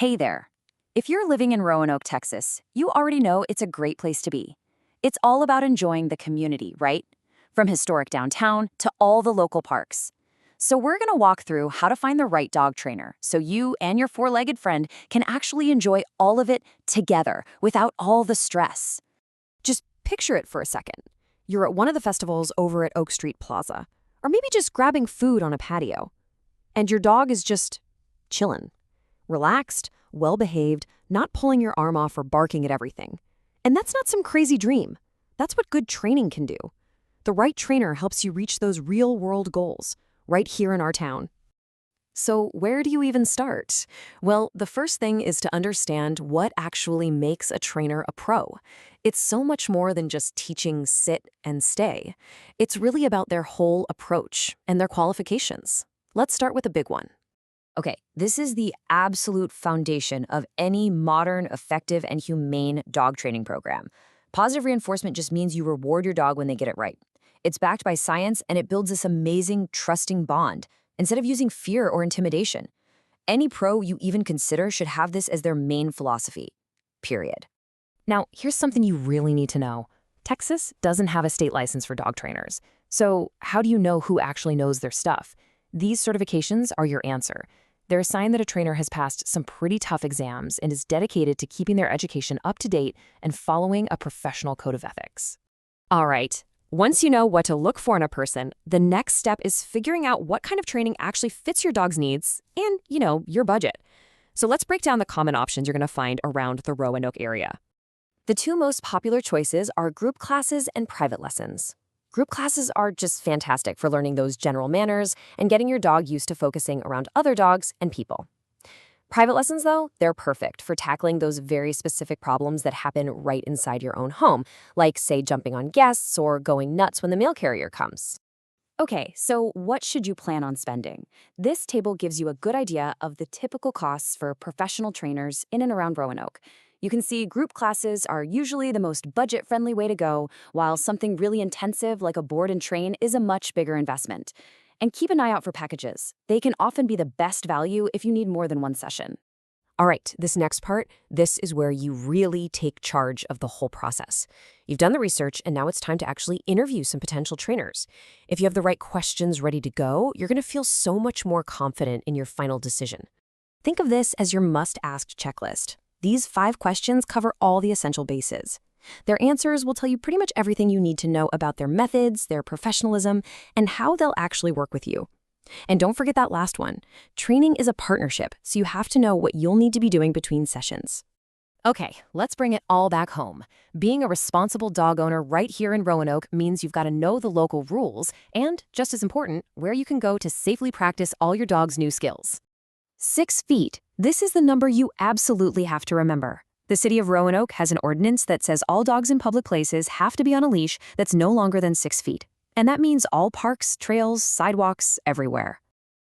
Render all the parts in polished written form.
Hey there. If you're living in Roanoke, Texas, you already know it's a great place to be. It's all about enjoying the community, right? From historic downtown to all the local parks. So we're going to walk through how to find the right dog trainer so you and your four-legged friend can actually enjoy all of it together without all the stress. Just picture it for a second. You're at one of the festivals over at Oak Street Plaza, or maybe just grabbing food on a patio. And your dog is just chillin', relaxed, well-behaved, not pulling your arm off or barking at everything. And that's not some crazy dream. That's what good training can do. The right trainer helps you reach those real-world goals, right here in our town. So where do you even start? Well, the first thing is to understand what actually makes a trainer a pro. It's so much more than just teaching sit and stay. It's really about their whole approach and their qualifications. Let's start with a big one. Okay, this is the absolute foundation of any modern, effective, and humane dog training program. Positive reinforcement just means you reward your dog when they get it right. It's backed by science, and it builds this amazing, trusting bond, instead of using fear or intimidation. Any pro you even consider should have this as their main philosophy. Period. Now, here's something you really need to know. Texas doesn't have a state license for dog trainers. So how do you know who actually knows their stuff? These certifications are your answer. They're a sign that a trainer has passed some pretty tough exams and is dedicated to keeping their education up to date and following a professional code of ethics. All right, once you know what to look for in a person, the next step is figuring out what kind of training actually fits your dog's needs and, your budget. So let's break down the common options you're going to find around the Roanoke area. The two most popular choices are group classes and private lessons. Group classes are just fantastic for learning those general manners and getting your dog used to focusing around other dogs and people. Private lessons, though, they're perfect for tackling those very specific problems that happen right inside your own home, like, say, jumping on guests or going nuts when the mail carrier comes. Okay, so what should you plan on spending? This table gives you a good idea of the typical costs for professional trainers in and around Roanoke. You can see group classes are usually the most budget-friendly way to go, while something really intensive like a board and train is a much bigger investment. And keep an eye out for packages. They can often be the best value if you need more than one session. All right, this next part, this is where you really take charge of the whole process. You've done the research, and now it's time to actually interview some potential trainers. If you have the right questions ready to go, you're going to feel so much more confident in your final decision. Think of this as your must-ask checklist. These 5 questions cover all the essential bases. Their answers will tell you pretty much everything you need to know about their methods, their professionalism, and how they'll actually work with you. And don't forget that last one. Training is a partnership, so you have to know what you'll need to be doing between sessions. Okay, let's bring it all back home. Being a responsible dog owner right here in Roanoke means you've got to know the local rules and, just as important, where you can go to safely practice all your dog's new skills. 6 feet. This is the number you absolutely have to remember. The city of Roanoke has an ordinance that says all dogs in public places have to be on a leash that's no longer than 6 feet. And that means all parks, trails, sidewalks, everywhere.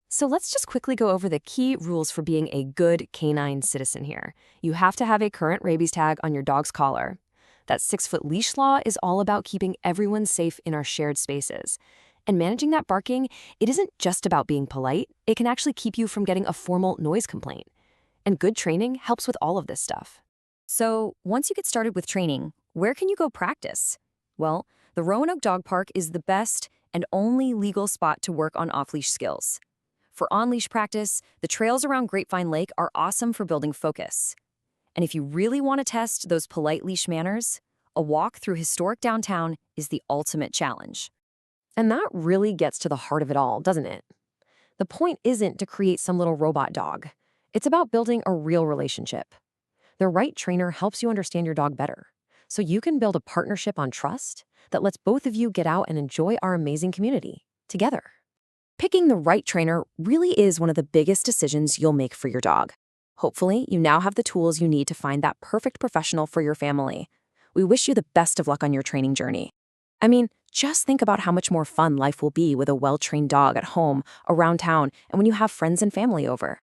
So let's just quickly go over the key rules for being a good canine citizen here. You have to have a current rabies tag on your dog's collar. That 6-foot leash law is all about keeping everyone safe in our shared spaces. And managing that barking, it isn't just about being polite. It can actually keep you from getting a formal noise complaint. And good training helps with all of this stuff. So, once you get started with training, where can you go practice? Well, the Roanoke Dog Park is the best and only legal spot to work on off-leash skills. For on-leash practice, the trails around Grapevine Lake are awesome for building focus. And if you really want to test those polite leash manners, a walk through historic downtown is the ultimate challenge. And that really gets to the heart of it all, doesn't it? The point isn't to create some little robot dog. It's about building a real relationship. The right trainer helps you understand your dog better, so you can build a partnership on trust that lets both of you get out and enjoy our amazing community together. Picking the right trainer really is one of the biggest decisions you'll make for your dog. Hopefully, you now have the tools you need to find that perfect professional for your family. We wish you the best of luck on your training journey. I mean, just think about how much more fun life will be with a well-trained dog at home, around town, and when you have friends and family over.